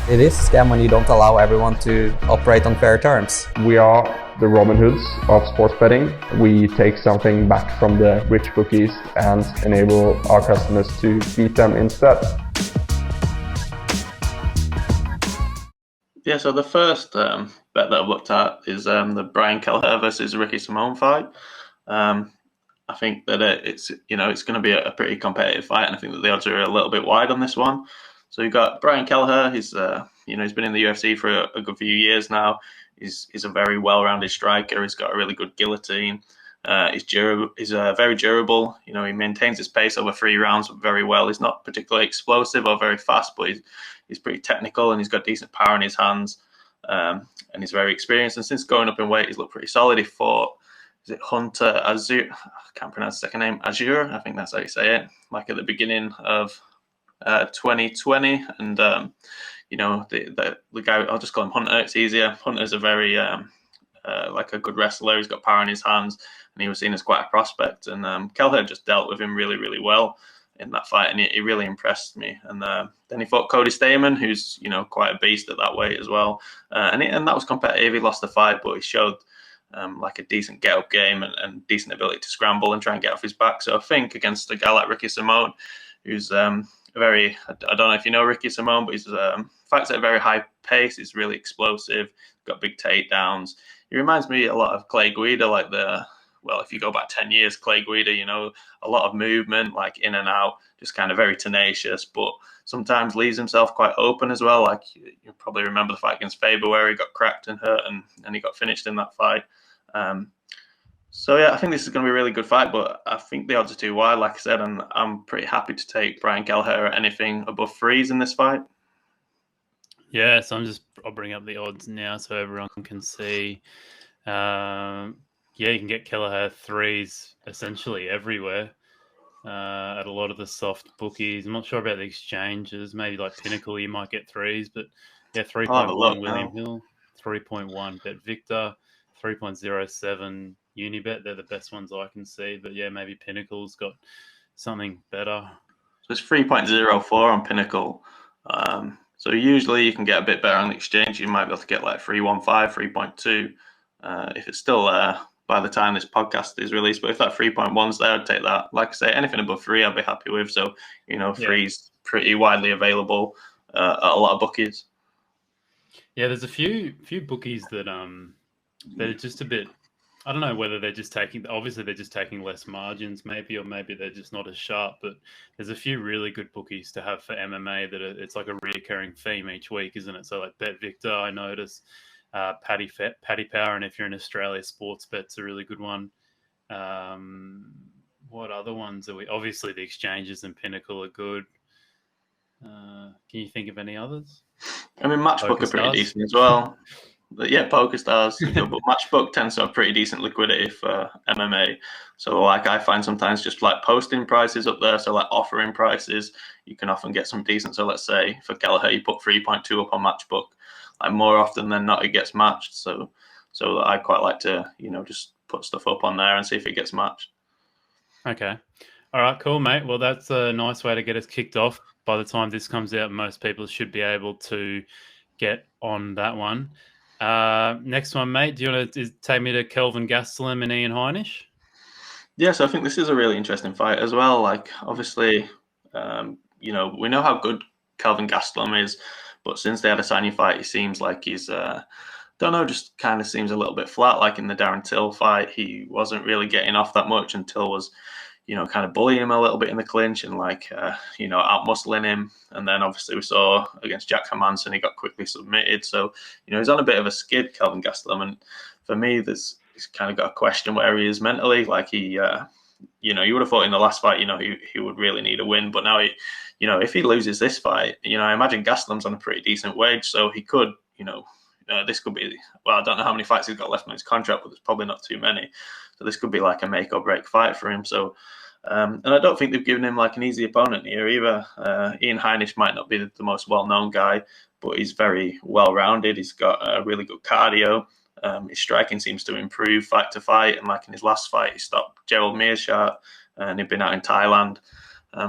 It is a scam when you don't allow everyone to operate on fair terms. We are the Robin Hoods of sports betting. We take something back from the rich bookies and enable our customers to beat them instead. Yeah, so the first bet that I've looked at is the Brian Kelleher versus Ricky Simon fight. I think that it's going to be a pretty competitive fight, and I think that the odds are a little bit wide on this one. So you've got Brian Kelleher. He's he's been in the UFC for a good few years now. He's a very well-rounded striker. He's got a really good guillotine. He's durable. He's very durable. He maintains his pace over 3 rounds very well. He's not particularly explosive or very fast, but he's pretty technical, and he's got decent power in his hands. And he's very experienced. And since going up in weight, he's looked pretty solid. He fought, is it Hunter Azure? I can't pronounce the second name. Azure, I think that's how you say it. Like at the beginning of 2020, and the guy, I'll just call him Hunter. It's easier. Hunter's a very like a good wrestler. He's got power in his hands, and he was seen as quite a prospect. And Kelleher just dealt with him really, really well in that fight, and he really impressed me. And then he fought Cody Stamen, who's quite a beast at that weight as well. And that was competitive. He lost the fight, but he showed like a decent get-up game and decent ability to scramble and try and get off his back. So I think against a guy like Ricky Simon, who's I don't know if you know Ricky Simon, but he's fights at a very high pace. He's really explosive, got big takedowns. He reminds me a lot of Clay Guida, if you go back 10 years, Clay Guida, a lot of movement, like in and out, just kind of very tenacious, but sometimes leaves himself quite open as well. Like you probably remember the fight against Faber where he got cracked and hurt and he got finished in that fight. So yeah, I think this is going to be a really good fight, but I think the odds are too wide, like I said, and I'm pretty happy to take Brian Kelleher at anything above 3s in this fight. Yeah, so I'll bring up the odds now so everyone can see. You can get Kelleher 3s essentially everywhere at a lot of the soft bookies. I'm not sure about the exchanges. Maybe like Pinnacle, you might get 3s, but yeah, 3.1 William Hill, 3.1 Bet Victor, 3.07 Unibet. They're the best ones I can see. But yeah, maybe Pinnacle's got something better. So it's 3.04 on Pinnacle. So usually you can get a bit better on the exchange. You might be able to get like 3.15, 3.2 if it's still there by the time this podcast is released. But if that 3.1's there, I'd take that. Like I say, anything above 3 I'd be happy with. So, 3's pretty widely available at a lot of bookies. Yeah, there's a few bookies that are just a bit, I don't know whether they're just taking less margins maybe, or maybe they're just not as sharp, but there's a few really good bookies to have for MMA that it's like a reoccurring theme each week, isn't it? So like Bet Victor, I notice, Paddy Power, and if you're in Australia, Sportsbet's a really good one. What other ones are we? Obviously, the exchanges and Pinnacle are good. Can you think of any others? I mean, Matchbook are pretty decent as well. But yeah, PokerStars, but Matchbook tends to have pretty decent liquidity for MMA. So like I find sometimes just like posting prices up there, so like offering prices, you can often get some decent. So let's say for Kelleher, you put 3.2 up on Matchbook. Like more often than not, it gets matched. So I quite like to, just put stuff up on there and see if it gets matched. Okay. All right, cool, mate. Well, that's a nice way to get us kicked off. By the time this comes out, most people should be able to get on that one. Next one, mate. Do you want to take me to Kelvin Gastelum and Ian Heinisch? Yeah, so I think this is a really interesting fight as well. Like, obviously, we know how good Kelvin Gastelum is, but since they had a signing fight, it seems like he's, just kind of seems a little bit flat. Like in the Darren Till fight, he wasn't really getting off that much until was, kind of bullying him a little bit in the clinch and out-muscling him. And then obviously we saw against Jack Hermansson, he got quickly submitted. So, he's on a bit of a skid, Kelvin Gastelum. And for me, he's kind of got a question where he is mentally. Like you would have thought in the last fight, he would really need a win. But now if he loses this fight, I imagine Gastelum's on a pretty decent wage. So he could, this could be, I don't know how many fights he's got left on his contract, but there's probably not too many. So this could be like a make or break fight for him. So, and I don't think they've given him like an easy opponent here either. Ian Heinisch might not be the most well-known guy, but he's very well-rounded. He's got a really good cardio. His striking seems to improve fight to fight. And like in his last fight, he stopped Gerald Meerschaert, and he'd been out in Thailand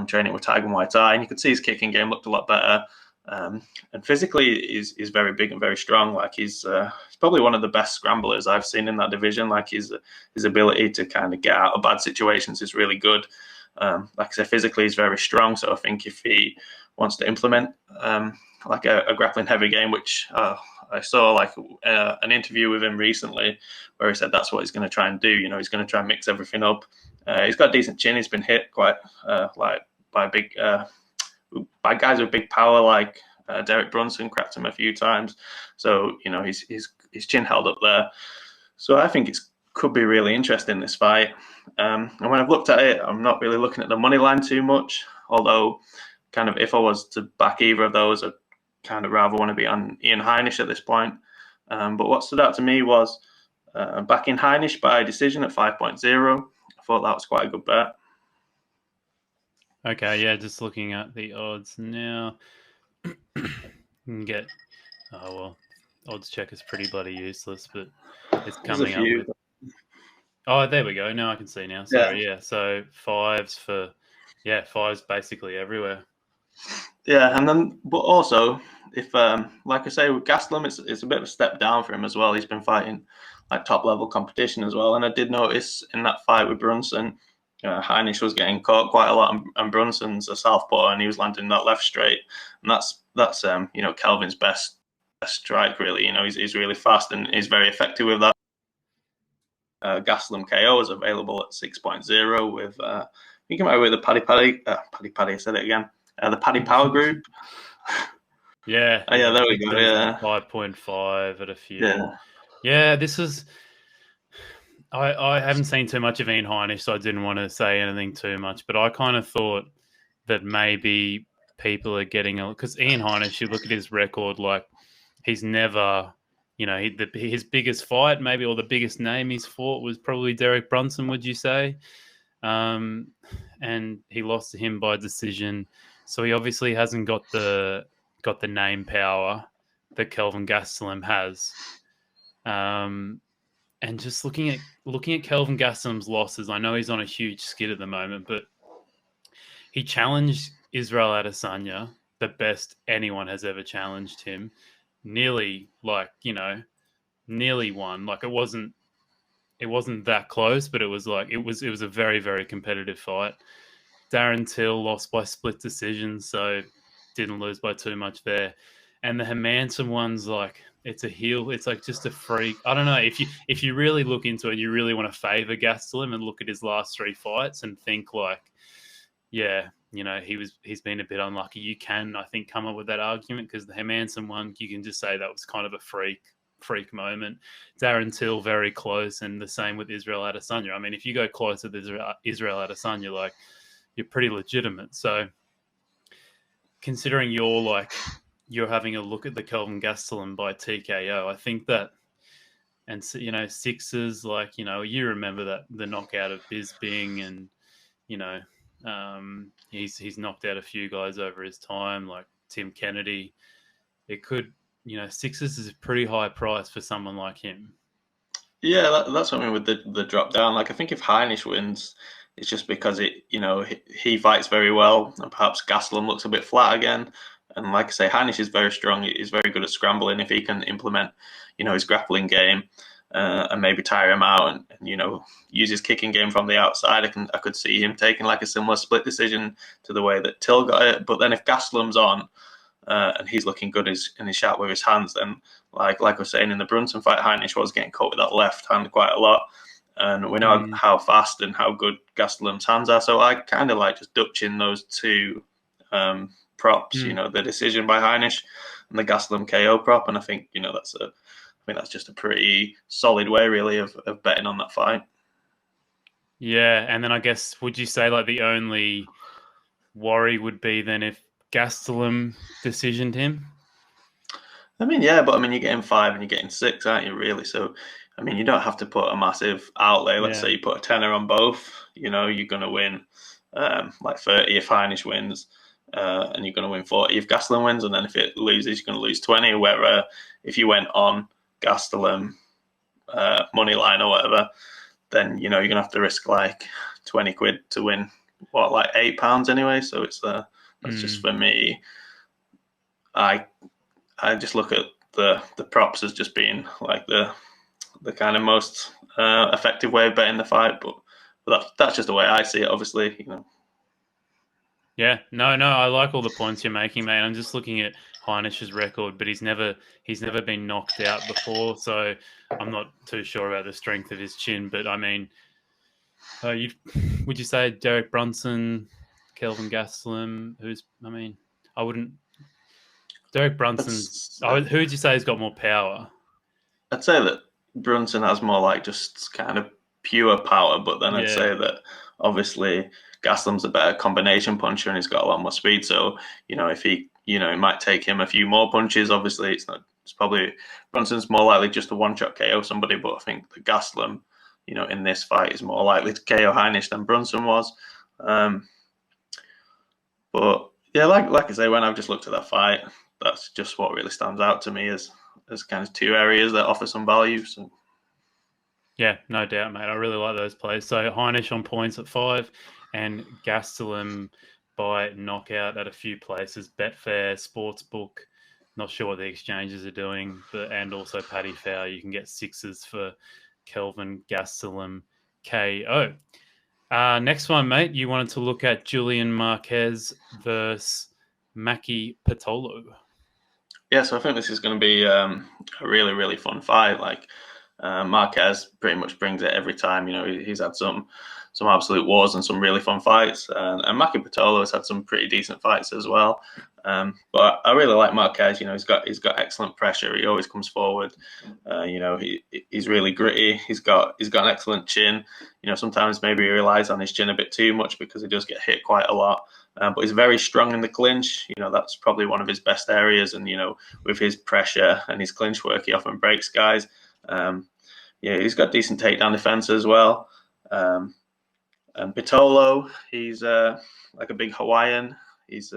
training with Tiger Muay Thai. And you could see his kicking game looked a lot better. And physically he's very big and very strong. Like he's probably one of the best scramblers I've seen in that division. Like his ability to kind of get out of bad situations is really good. Like I said, physically he's very strong. So I think if he wants to implement like a grappling heavy game, which I saw like an interview with him recently where he said that's what he's going to try and do. You know, he's going to try and mix everything up. He's got a decent chin. He's been hit quite like by guys with big power, like Derek Brunson cracked him a few times. So you know his chin held up there. So I think it could be really interesting, this fight. And when I've looked at it, I'm not really looking at the money line too much. Although, kind of, if I was to back either of those, I'd kind of rather want to be on Ian Heinisch at this point. But what stood out to me was backing Heinisch by decision at 5.0. I thought that was quite a good bet. Okay, yeah, just looking at the odds now. You can get, oh well, odds check is pretty bloody useless, but it's coming up with. Oh, there we go. Now I can see now. Sorry, yeah. So fives basically everywhere. Yeah, and then but also if like I say with Gastelum, it's a bit of a step down for him as well. He's been fighting like top level competition as well, and I did notice in that fight with Brunson, Heinisch was getting caught quite a lot, and Brunson's a southpaw, and he was landing that left straight, and that's you know, Kelvin's best strike really. You know, he's really fast and he's very effective with that. Gastelum KO is available at 6.0 with you can out with the Paddy. I said it again. The Paddy Power Group. Yeah. Oh, yeah, there we go. Yeah. 5.5 at a few. Yeah, this is. I haven't seen too much of Ian Heinisch, so I didn't want to say anything too much. But I kind of thought that maybe people are getting because Ian Heinisch, you look at his record, like he's never, you know, his biggest fight, maybe, or the biggest name he's fought was probably Derek Brunson. Would you say? And he lost to him by decision, so he obviously hasn't got the name power that Kelvin Gastelum has. And just looking at Kelvin Gastelum's losses, I know he's on a huge skid at the moment, but he challenged Israel Adesanya, the best anyone has ever challenged him, nearly won. Like it wasn't that close, but it was a very, very competitive fight. Darren Till lost by split decision, so didn't lose by too much there. And the Hermansson one's like, it's a heel. It's like just a freak. I don't know, if you really look into it, you really want to favor Gastelum and look at his last three fights and think like, yeah, you know, he's been a bit unlucky. You can, I think, come up with that argument because the Hermansson one, you can just say that was kind of a freak moment. Darren Till very close, and the same with Israel Adesanya. I mean, if you go close with Israel Adesanya, like, you're pretty legitimate. So considering you're having a look at the Kelvin Gastelum by TKO, I think that, and you know, sixes, like, you know, you remember that the knockout of Bisping, and you know, he's knocked out a few guys over his time, like Tim Kennedy. It could, you know, sixes is a pretty high price for someone like him. Yeah, that's what I mean with the drop down. Like, I think if Heinisch wins, it's just because he fights very well, and perhaps Gastelum looks a bit flat again. And like I say, Heinisch is very strong. He's very good at scrambling. If he can implement, you know, his grappling game and maybe tire him out, and you know, use his kicking game from the outside, I could see him taking like a similar split decision to the way that Till got it. But then if Gastelum's on and he's looking good in his shot with his hands, then like I was saying in the Brunson fight, Heinisch was getting caught with that left hand quite a lot. And we know how fast and how good Gastelum's hands are. So I kind of like just dutching those two props, you know, the decision by Heinisch and the Gastelum KO prop. And I think, you know, that's just a pretty solid way, really, of betting on that fight. Yeah, and then I guess, would you say like the only worry would be then if Gastelum decisioned him? I mean, yeah, but I mean, you're getting 5 and you're getting 6, aren't you, really? So, I mean, you don't have to put a massive outlay. Let's say you put a tenner on both, you know, you're going to win like 30 if Heinisch wins, and you're going to win 40 if Gastelum wins, and then if it loses, you're going to lose 20. Where if you went on Gastelum money line or whatever, then, you know, you're going to have to risk like 20 quid to win, like £8 anyway. So it's that's just, for me, I just look at the props as just being like the kind of most effective way of betting the fight, but that's just the way I see it. Obviously, Yeah, no, I like all the points you're making, mate. I'm just looking at Heinisch's record, but he's never been knocked out before, so I'm not too sure about the strength of his chin. But I mean, would you say Derek Brunson, Kelvin Gastelum? I wouldn't. Derek Brunson's. Who would you say has got more power? I'd say that Brunson has more like just kind of pure power, but then I'd say that obviously Gastelum's a better combination puncher and he's got a lot more speed. So, if he, it might take him a few more punches. Obviously, it's probably Brunson's more likely just a one-shot KO somebody, but I think the Gastelum, in this fight is more likely to KO Heinisch than Brunson was. But yeah, like I say, when I've just looked at that fight, that's just what really stands out to me as kind of two areas that offer some value. So. Yeah, no doubt, mate. I really like those plays. So Heinisch on points at 5 and Gastelum by knockout at a few places. Betfair, Sportsbook, not sure what the exchanges are doing, and also Paddy Fair. You can get 6s for Kelvin Gastelum KO. Next one, mate. You wanted to look at Julian Marquez versus Maki Pitolo. Yeah, so I think this is going to be a really, really fun fight. Like Marquez pretty much brings it every time. He's had some absolute wars and some really fun fights, and Maki Pitolo has had some pretty decent fights as well. But I really like Marquez. He's got excellent pressure. He always comes forward. He's really gritty. He's got an excellent chin. Sometimes maybe he relies on his chin a bit too much because he does get hit quite a lot. But he's very strong in the clinch. That's probably one of his best areas. And with his pressure and his clinch work, he often breaks guys. He's got decent takedown defense as well. And Pitolo, he's like a big Hawaiian. He's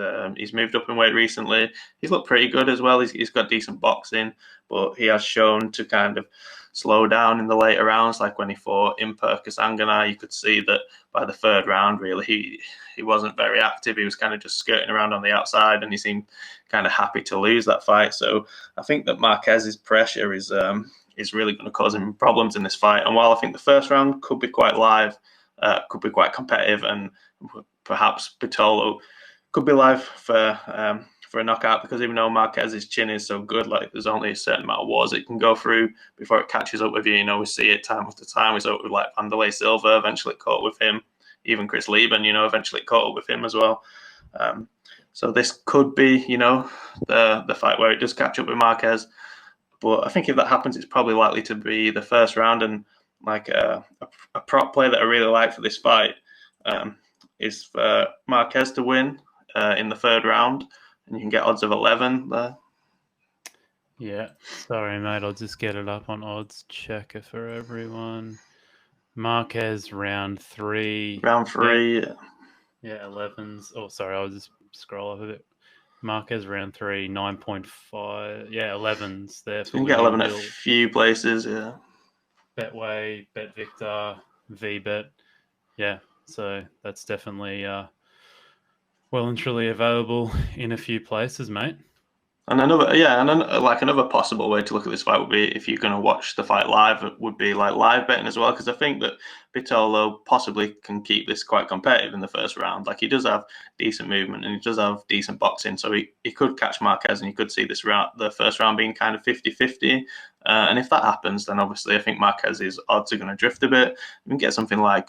moved up in weight recently. He's looked pretty good as well. He's got decent boxing, but he has shown to kind of slow down in the later rounds. Like when he fought Imper Kasangana, you could see that by the third round, really, he wasn't very active. He was kind of just skirting around on the outside, and he seemed kind of happy to lose that fight. So I think that Marquez's pressure is really going to cause him problems in this fight. And while I think the first round could be quite live, could be quite competitive, and perhaps Pitolo could be live for a knockout, because even though Marquez's chin is so good, like there's only a certain amount of wars it can go through before it catches up with you. We see it time after time. We saw it with like Vanderlei Silva, eventually caught with him. Even Chris Lieben, eventually caught up with him as well. So this could be, the fight where it does catch up with Marquez. But I think if that happens, it's probably likely to be the first round. And like a prop play that I really like for this fight is for Marquez to win in the third round, and you can get odds of 11 there. Yeah, sorry, mate. I'll just get it up on odds checker for everyone. Marquez round 3. Round 3. Yeah, 11s. Oh, sorry, I'll just scroll up a bit. Marquez round 3, 9.5. Yeah, 11s there. So you can get 11 at a few places, yeah. Betway, BetVictor, VBet. Yeah, so that's definitely well and truly available in a few places, mate. And another possible way to look at this fight would be, if you're going to watch the fight live, it would be like live betting as well, because I think that Pitolo possibly can keep this quite competitive in the first round. Like, he does have decent movement and he does have decent boxing, so he could catch Marquez, and you could see the first round being kind of 50-50. And if that happens, then obviously I think Marquez's odds are going to drift a bit. You can get something like,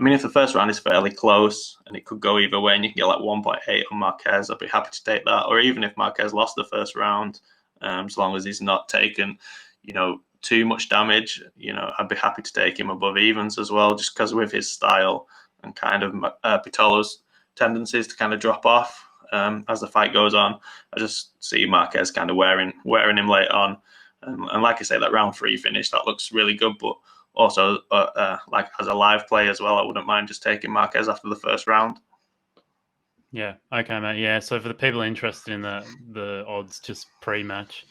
if the first round is fairly close and it could go either way, and you can get like 1.8 on Marquez, I'd be happy to take that. Or even if Marquez lost the first round, as long as he's not taken, too much damage, I'd be happy to take him above evens as well, just because with his style and kind of Pitolo's tendencies to kind of drop off as the fight goes on, I just see Marquez kind of wearing him late on. And like I say, that round 3 finish, that looks really good, but also, like as a live play as well, I wouldn't mind just taking Marquez after the first round. Yeah, okay, mate. Yeah, so for the people interested in the odds just pre-match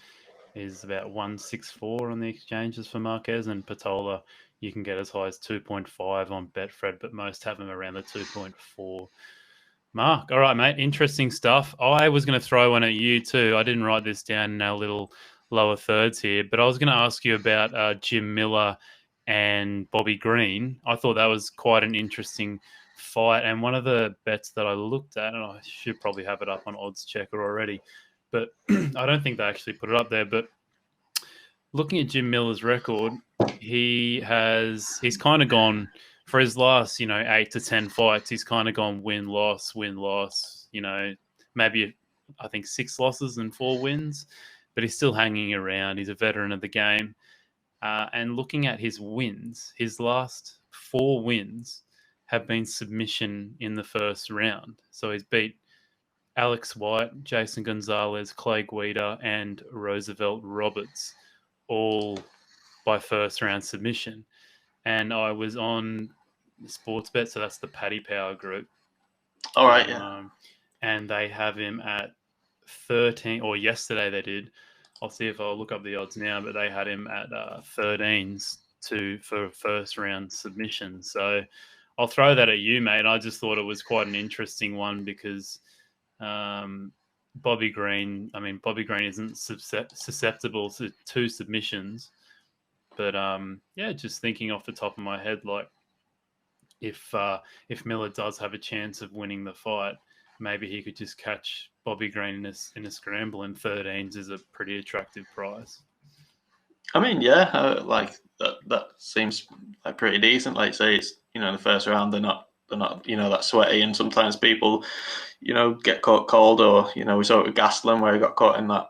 is about 164 on the exchanges for Marquez, and Pitolo you can get as high as 2.5 on Betfred, but most have them around the 2.4 Mark, all right, mate. Interesting stuff. I was going to throw one at you too. I didn't write this down in our little lower thirds here, but I was going to ask you about Jim Miller and Bobby Green. I thought that was quite an interesting fight, and one of the bets that I looked at, and I should probably have it up on Odds Checker already, but I don't think they actually put it up there. But looking at Jim Miller's record, he's kind of gone for his last 8 to 10 fights. He's kind of gone win loss. Maybe I think 6 losses and 4 wins, but he's still hanging around. He's a veteran of the game. And looking at his wins, his last 4 wins have been submission in the first round. So he's beat Alex White, Jason Gonzalez, Clay Guida, and Roosevelt Roberts, all by first round submission. And I was on Sportsbet, so that's the Paddy Power group. All right, yeah. And they have him at 13, or yesterday they did. I'll see if I'll look up the odds now, but they had him at 13s for first round submission. So I'll throw that at you, mate. I just thought it was quite an interesting one because Bobby Green isn't susceptible to 2 submissions. But just thinking off the top of my head, like if Miller does have a chance of winning the fight, maybe he could just catch Bobby Green in a scramble, and 13s is a pretty attractive price. I mean, yeah, like that seems like pretty decent. Like say it's in the first round they're not that sweaty, and sometimes people get caught cold, or we saw it with Gastelum where he got caught in that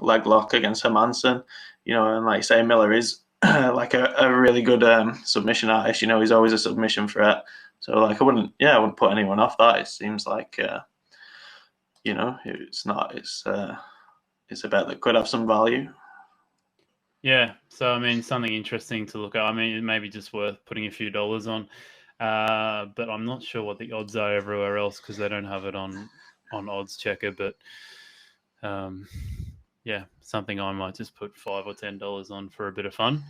leg lock against Hermanson. And like say Miller is like a really good submission artist. He's always a submission threat. So like I wouldn't put anyone off that. It seems like it's a bet that could have some value. Yeah, so I mean something interesting to look at. I mean it may be just worth putting a few dollars on, but I'm not sure what the odds are everywhere else because they don't have it on Odds Checker. But something I might just put $5 or $10 on for a bit of fun.